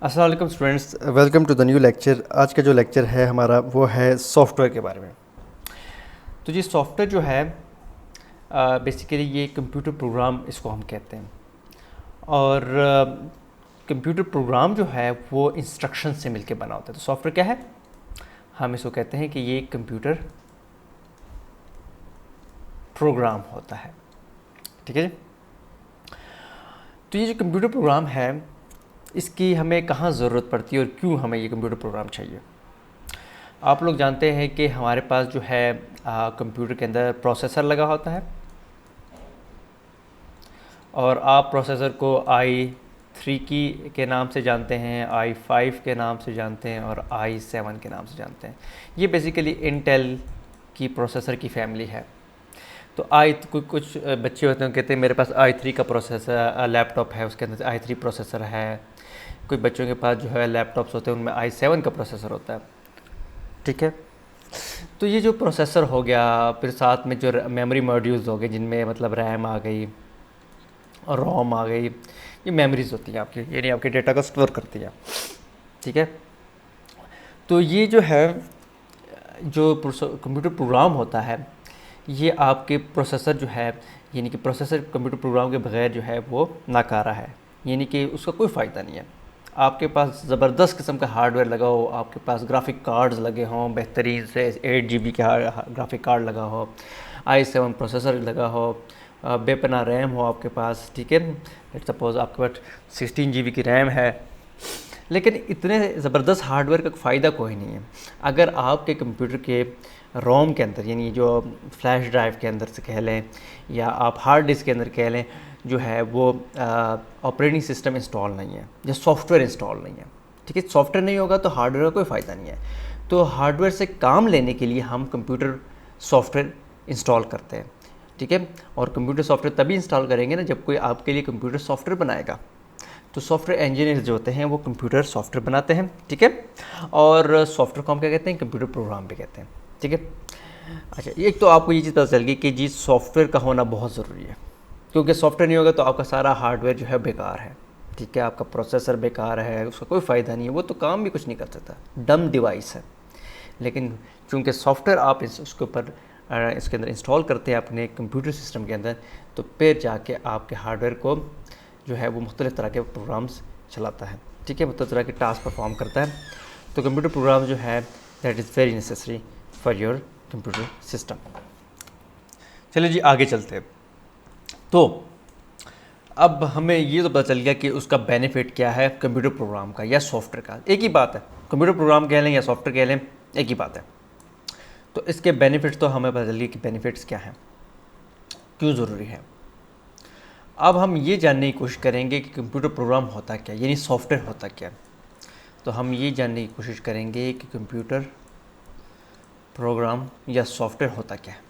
अस्सलाम वालेकुम students, welcome to the new lecture. आज का जो लेक्चर है हमारा वो है सॉफ्टवेयर के बारे में। तो जी सॉफ्टवेयर जो है बेसिकली ये कंप्यूटर प्रोग्राम इसको हम कहते हैं। और कंप्यूटर प्रोग्राम जो है वो इंस्ट्रक्शन से मिलके बना होता है। तो सॉफ्टवेयर क्या है? हम इसको कहते हैं कि ये कंप्यूटर प्रोग्राम होता है। ठीक है जी। तो ये जो कंप्यूटर प्रोग्राम है इसकी हमें कहाँ ज़रूरत पड़ती है और क्यों हमें ये कंप्यूटर प्रोग्राम चाहिए। आप लोग जानते हैं कि हमारे पास जो है कंप्यूटर के अंदर प्रोसेसर लगा होता है और आप प्रोसेसर को i3 के नाम से जानते हैं, i5 के नाम से जानते हैं और i7 के नाम से जानते हैं। ये बेसिकली इंटेल की प्रोसेसर की फैमिली है। तो कुछ बच्चे होते हैं कहते हैं मेरे पास i3 का प्रोसेसर लैपटॉप है, उसके अंदर i3 प्रोसेसर है। कोई बच्चों के पास जो है लैपटॉप्स होते हैं उनमें i7 का प्रोसेसर होता है। ठीक है। तो ये जो प्रोसेसर हो गया, फिर साथ में जो मेमोरी मॉड्यूल्स हो गए जिनमें मतलब रैम आ गई और रोम आ गई, ये मेमोरीज होती हैं आपकी, यानी आपके डेटा को स्टोर करती है। ठीक है। तो ये जो है जो कंप्यूटर प्रोग्राम होता है ये आपके प्रोसेसर जो है, यानी कि प्रोसेसर कंप्यूटर प्रोग्राम के बगैर जो है वो नाकारा है, यानी कि उसका कोई फ़ायदा नहीं है। आपके पास ज़बरदस्त किस्म का हार्डवेयर लगा हो, आपके पास ग्राफिक कार्ड्स लगे हों, बेहतरीन से 8 GB के ग्राफिक कार्ड लगा हो, i7 प्रोसेसर लगा हो, बेपना रैम हो आपके पास। ठीक है। लेट्स सपोज आपके पास 16 GB की रैम है, लेकिन इतने ज़बरदस्त हार्डवेयर का फ़ायदा कोई नहीं है अगर आपके कंप्यूटर के रोम के अंदर, यानी जो फ्लैश ड्राइव के अंदर से कह लें या आप हार्ड डिस्क के अंदर कह लें, जो है वो ऑपरेटिंग सिस्टम इंस्टॉल नहीं है या सॉफ्टवेयर इंस्टॉल नहीं है। ठीक है। सॉफ्टवेयर नहीं होगा तो हार्डवेयर का कोई फ़ायदा नहीं है। तो हार्डवेयर से काम लेने के लिए हम कंप्यूटर सॉफ्टवेयर इंस्टॉल करते हैं। ठीक है। और कंप्यूटर सॉफ्टवेयर तभी इंस्टॉल करेंगे ना जब कोई आपके लिए कंप्यूटर सॉफ्टवेयर बनाएगा। तो सॉफ्टवेयर इंजीनियर जो होते हैं वो कंप्यूटर सॉफ्टवेयर बनाते हैं। ठीक है। और सॉफ्टवेयर को हम क्या कहते हैं? कंप्यूटर प्रोग्राम भी कहते हैं। ठीक है। अच्छा, एक तो आपको ये चीज़ पता चल गई कि जी सॉफ्टवेयर का होना बहुत ज़रूरी है, क्योंकि सॉफ्टवेयर नहीं होगा तो आपका सारा हार्डवेयर जो है बेकार है। ठीक है। आपका प्रोसेसर बेकार है, उसका कोई फ़ायदा नहीं है, वो तो काम भी कुछ नहीं कर सकता, डम डिवाइस है। लेकिन चूँकि सॉफ्टवेयर आप उसके ऊपर इसके अंदर इंस्टॉल करते हैं अपने कंप्यूटर सिस्टम के अंदर, तो फिर जाके आपके हार्डवेयर को जो है वो मुख्तलिफ़ तरह के प्रोग्राम्स चलाता है। ठीक है। मुख्तलिफ़ तरह के टास्क परफॉर्म करता है। तो कंप्यूटर प्रोग्राम जो है that is very necessary for your computer system. चलिए जी आगे चलते हैं। तो अब हमें ये तो पता चल गया कि उसका बेनिफिट क्या है कंप्यूटर प्रोग्राम का या सॉफ्टवेयर का। एक ही बात है, कंप्यूटर प्रोग्राम कह लें या सॉफ्टवेयर कह लें, एक ही बात है। तो इसके बेनिफिट्स तो हमें पता चल गया कि बेनिफिट्स क्या हैं, क्यों ज़रूरी है। अब हम ये जानने की कोशिश करेंगे कि कंप्यूटर प्रोग्राम होता क्या, यानी सॉफ्टवेयर होता क्या। तो हम ये जानने की कोशिश करेंगे कि कंप्यूटर प्रोग्राम या सॉफ्टवेयर होता क्या है।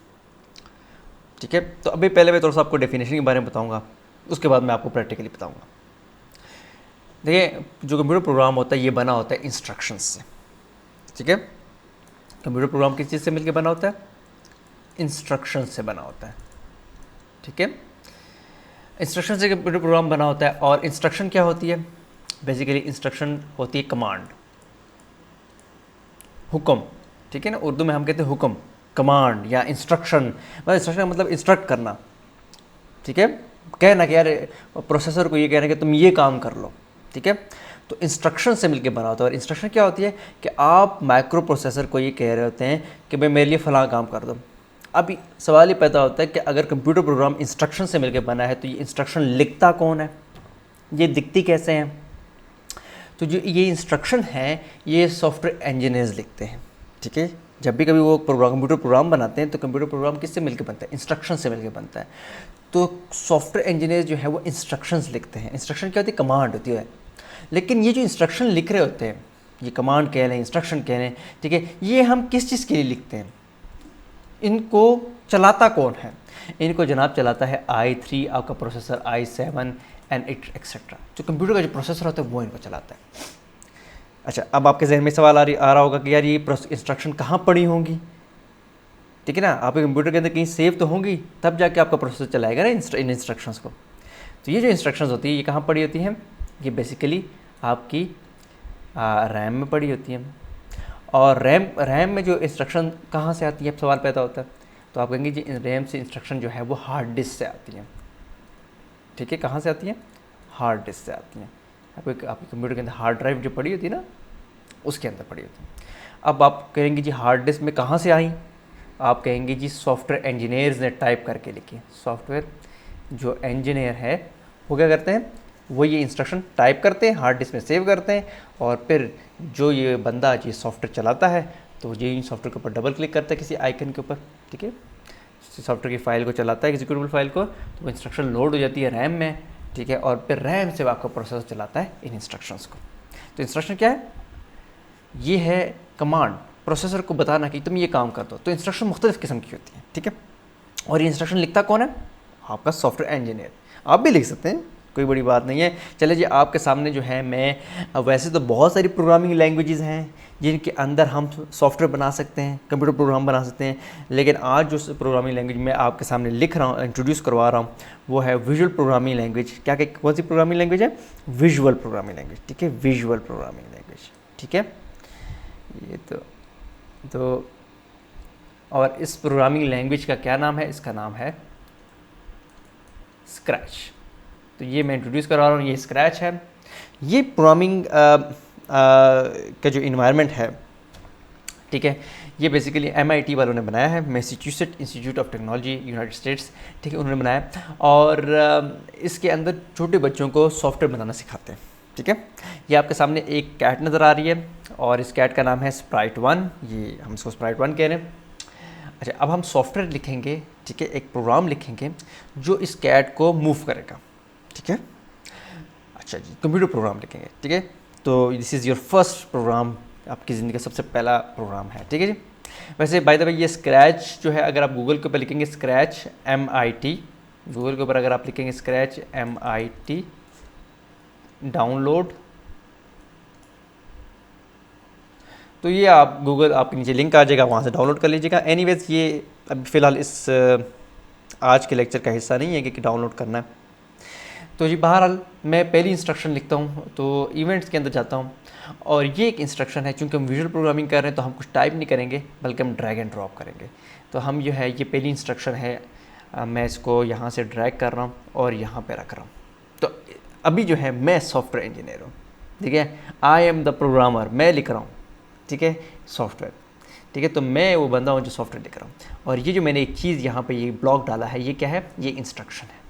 ठीक है। तो अभी पहले मैं थोड़ा सा आपको डेफिनेशन के बारे में बताऊंगा, उसके बाद मैं आपको प्रैक्टिकली बताऊंगा। देखिए, जो कंप्यूटर प्रोग्राम होता है ये बना होता है इंस्ट्रक्शंस से। ठीक है। कंप्यूटर प्रोग्राम किस चीज़ से मिलकर बना होता है? इंस्ट्रक्शन से बना होता है। ठीक है। इंस्ट्रक्शन से कंप्यूटर प्रोग्राम बना होता है। और इंस्ट्रक्शन क्या होती है? बेसिकली इंस्ट्रक्शन होती है कमांड, हुक्म। ठीक है ना, उर्दू में हम कहते हैं हुक्म, कमांड या इंस्ट्रक्शन। मतलब इंस्ट्रक्शन मतलब इंस्ट्रक्ट करना। ठीक है। कहना कि यार प्रोसेसर को ये कहना कि तुम ये काम कर लो। ठीक है। तो इंस्ट्रक्शन से मिलके बना होता है। और इंस्ट्रक्शन क्या होती है कि आप माइक्रो प्रोसेसर को ये कह रहे होते हैं कि भाई मेरे लिए फ़लाँ काम कर दो। अभी सवाल ये पैदा होता है कि अगर कंप्यूटर प्रोग्राम इंस्ट्रक्शन से मिलकर बना है तो ये इंस्ट्रक्शन लिखता कौन है, ये दिखती कैसे हैं? तो जो ये इंस्ट्रक्शन है ये सॉफ्टवेयर इंजीनियर्स लिखते हैं। ठीक है। जब भी कभी वो कंप्यूटर प्रोग्राम बनाते हैं तो कंप्यूटर प्रोग्राम किससे मिलकर बनता है? इंस्ट्रक्शन से मिलकर बनता है। तो सॉफ्टवेयर इंजीनियर जो है वो इंस्ट्रक्शंस लिखते हैं। इंस्ट्रक्शन क्या होती है? कमांड होती है। लेकिन ये जो इंस्ट्रक्शन लिख रहे होते हैं, ये कमांड कह लें, इंस्ट्रक्शन कह लें, ठीक है, ये हम किस चीज़ के लिए लिखते हैं? इनको चलाता कौन है? इनको जनाब चलाता है i3 आपका प्रोसेसर, i7 एंड एक्सेट्रा। जो कंप्यूटर का जो प्रोसेसर होता है वो इनको चलाता है। अच्छा, अब आपके जहन में सवाल आ रहा होगा कि यार ये इंस्ट्रक्शन कहाँ पड़ी होंगी? ठीक है ना, आपके कंप्यूटर के अंदर कहीं सेव तो होंगी, तब जाके आपका प्रोसेसर चलाएगा ना इन इंस्ट्रक्शंस को। तो ये जो इंस्ट्रक्शंस होती है ये कहाँ पड़ी होती हैं? ये बेसिकली आपकी रैम में पड़ी होती हैं। और रैम में जो इंस्ट्रक्शन कहाँ से आती है, सवाल पैदा होता है, तो आप कहेंगे जी रैम से इंस्ट्रक्शन जो है वो हार्ड डिस्क से आती है। ठीक है, कहाँ से आती है? हार्ड डिस्क से आती हैं। आपके कंप्यूटर के अंदर हार्ड ड्राइव जो पड़ी होती है ना, उसके अंदर पड़ी होती है। अब आप कहेंगे जी हार्ड डिस्क में कहाँ से आई, आप कहेंगे जी सॉफ्टवेयर इंजीनियर्स ने टाइप करके लिखी। सॉफ्टवेयर जो इंजीनियर है वो क्या करते हैं, वो ये इंस्ट्रक्शन टाइप करते हैं, हार्ड डिस्क में सेव करते हैं, और फिर जो ये बंदा ये सॉफ्टवेयर चलाता है तो ये सॉफ्टवेयर के ऊपर डबल क्लिक करता है किसी आइकन के ऊपर। ठीक है, सॉफ्टवेयर की फाइल को चलाता है, एग्जीक्यूटेबल फाइल को, तो वो इंस्ट्रक्शन लोड हो जाती है रैम में। ठीक है, और फिर रैम से आपका प्रोसेसर चलाता है इन इंस्ट्रक्शंस को। तो इंस्ट्रक्शन क्या है? ये है कमांड प्रोसेसर को बताना कि तुम ये काम कर दो। तो इंस्ट्रक्शन मुख्तलिफ़ किस्म की होती है। ठीक है, और ये इंस्ट्रक्शन लिखता कौन है? आपका सॉफ्टवेयर इंजीनियर। आप भी लिख सकते हैं, कोई बड़ी बात नहीं है। चले जी आपके सामने जो है, मैं वैसे तो बहुत सारी प्रोग्रामिंग लैंग्वेजेस हैं जिनके अंदर हम सॉफ्टवेयर बना सकते हैं, कंप्यूटर प्रोग्राम बना सकते हैं, लेकिन आज जो प्रोग्रामिंग लैंग्वेज मैं आपके सामने लिख रहा हूँ, इंट्रोड्यूस करवा रहा हूँ, वो है विजुअल प्रोग्रामिंग लैंग्वेज। क्या कौन सी प्रोग्रामिंग लैंग्वेज है? Visual programming language. ठीक है, विजुअल प्रोग्रामिंग लैंग्वेज। ठीक है, ये तो और इस प्रोग्रामिंग लैंग्वेज का क्या नाम है? इसका नाम है स्क्रैच। तो ये मैं इंट्रोड्यूस करा रहा हूँ, ये स्क्रैच है। ये प्रोग्रामिंग का जो इन्वायरमेंट है, ठीक है, ये बेसिकली MIT वालों ने बनाया है, Massachusetts institute of technology, United states. ठीक है, उन्होंने बनाया, और इसके अंदर छोटे बच्चों को सॉफ्टवेयर बनाना सिखाते हैं। ठीक है, ये आपके सामने एक कैट नज़र आ रही है, और इस कैट का नाम है Sprite1। ये हम इसको Sprite1 कह रहे हैं। अच्छा, अब हम सॉफ्टवेयर लिखेंगे, ठीक है, एक प्रोग्राम लिखेंगे जो इस कैट को मूव करेगा। ठीक है, अच्छा जी, कंप्यूटर प्रोग्राम लिखेंगे। ठीक है, तो this is your first program, आपकी ज़िंदगी का सबसे पहला प्रोग्राम है। ठीक है जी। वैसे बाय द वे ये स्क्रैच जो है, अगर आप गूगल के ऊपर लिखेंगे स्क्रैच MIT, गूगल के ऊपर अगर आप लिखेंगे स्क्रैच MIT डाउनलोड, तो ये आप गूगल आपके नीचे लिंक आ जाएगा, वहाँ से डाउनलोड कर लीजिएगा। एनीवेज ये अभी फ़िलहाल इस आज के लेक्चर का हिस्सा नहीं है कि डाउनलोड करना है। तो जी बहरहाल मैं पहली इंस्ट्रक्शन लिखता हूँ, तो इवेंट्स के अंदर जाता हूँ, और ये एक इंस्ट्रक्शन है। चूँकि हम विजुअल प्रोग्रामिंग कर रहे हैं तो हम कुछ टाइप नहीं करेंगे, बल्कि हम ड्रैग एंड ड्रॉप करेंगे। तो हम जो है, ये पहली इंस्ट्रक्शन है, मैं इसको यहाँ से ड्रैग कर रहा हूँ और यहाँ पे रख रहा हूँ। तो अभी जो है मैं सॉफ्टवेयर इंजीनियर हूँ। ठीक है, आई एम द प्रोग्रामर, मैं लिख रहा हूँ। ठीक है, सॉफ्टवेयर। ठीक है, तो मैं वो बंदा हूँ जो सॉफ्टवेयर लिख रहा हूँ, और ये जो मैंने एक चीज़ यहाँ पे ये ब्लॉक डाला है, ये क्या है? ये इंस्ट्रक्शन है।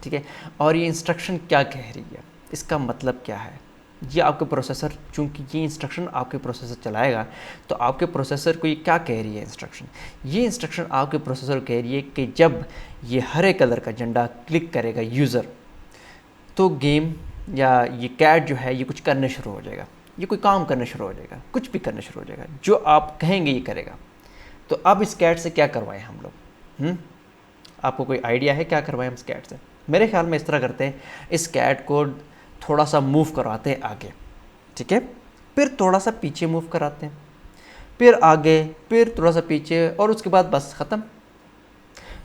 ठीक है, और ये इंस्ट्रक्शन क्या कह रही है, इसका मतलब क्या है? ये आपके प्रोसेसर, चूँकि ये इंस्ट्रक्शन आपके प्रोसेसर चलाएगा, तो आपके प्रोसेसर को ये क्या कह रही है इंस्ट्रक्शन? ये इंस्ट्रक्शन आपके प्रोसेसर को कह रही है कि जब ये हरे कलर का झंडा क्लिक करेगा यूज़र, तो गेम या ये कैट जो है ये कुछ करने शुरू हो जाएगा, ये कोई काम करना शुरू हो जाएगा, कुछ भी करना शुरू हो जाएगा, जो आप कहेंगे ये करेगा। तो अब इस कैट से क्या करवाएं हम लोग? आपको कोई आइडिया है क्या करवाएं हम इस कैट से? मेरे ख्याल में इस तरह करते हैं, इस कैट को थोड़ा सा मूव करवाते हैं आगे। ठीक है, फिर थोड़ा सा पीछे मूव कराते हैं, फिर आगे, फिर थोड़ा सा पीछे, और उसके बाद बस ख़त्म।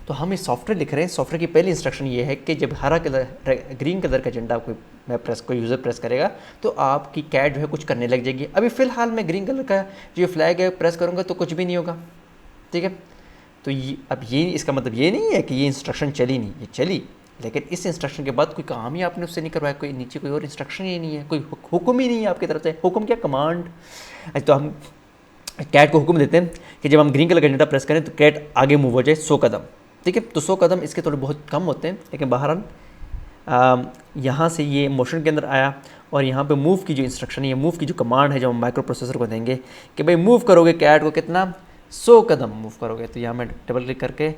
तो हम इस सॉफ्टवेयर लिख रहे हैं। सॉफ्टवेयर की पहली इंस्ट्रक्शन ये है कि जब हरा कलर, ग्रीन कलर का झंडा कोई यूज़र प्रेस करेगा, तो आपकी कैट जो है कुछ करने लग जाएगी। अभी फ़िलहाल मैं ग्रीन कलर का जो फ्लैग है प्रेस करूँगा तो कुछ भी नहीं होगा। ठीक है, तो ये इसका मतलब ये नहीं है कि ये इंस्ट्रक्शन चली नहीं, ये चली, लेकिन इस इंस्ट्रक्शन के बाद कोई काम ही आपने उससे नहीं करवाया, कोई नीचे कोई और इंस्ट्रक्शन ही नहीं है, कोई हुक्म ही नहीं है आपकी तरफ से। हुक्म क्या? कमांड। तो हम कैट को हुक्म देते हैं कि जब हम ग्रीन कलर का झंडा प्रेस करें तो कैट आगे मूव हो जाए 100 कदम। ठीक है, तो 100 कदम इसके थोड़े बहुत कम होते हैं, लेकिन बहरहाल यहाँ से ये मोशन के अंदर आया, और यहाँ पे मूव की जो इंस्ट्रक्शन है, ये मूव की जो कमांड है जो हम माइक्रो प्रोसेसर को देंगे कि भाई मूव करोगे कैट को कितना, 100 कदम मूव करोगे। तो यहाँ मैं डबल क्लिक करके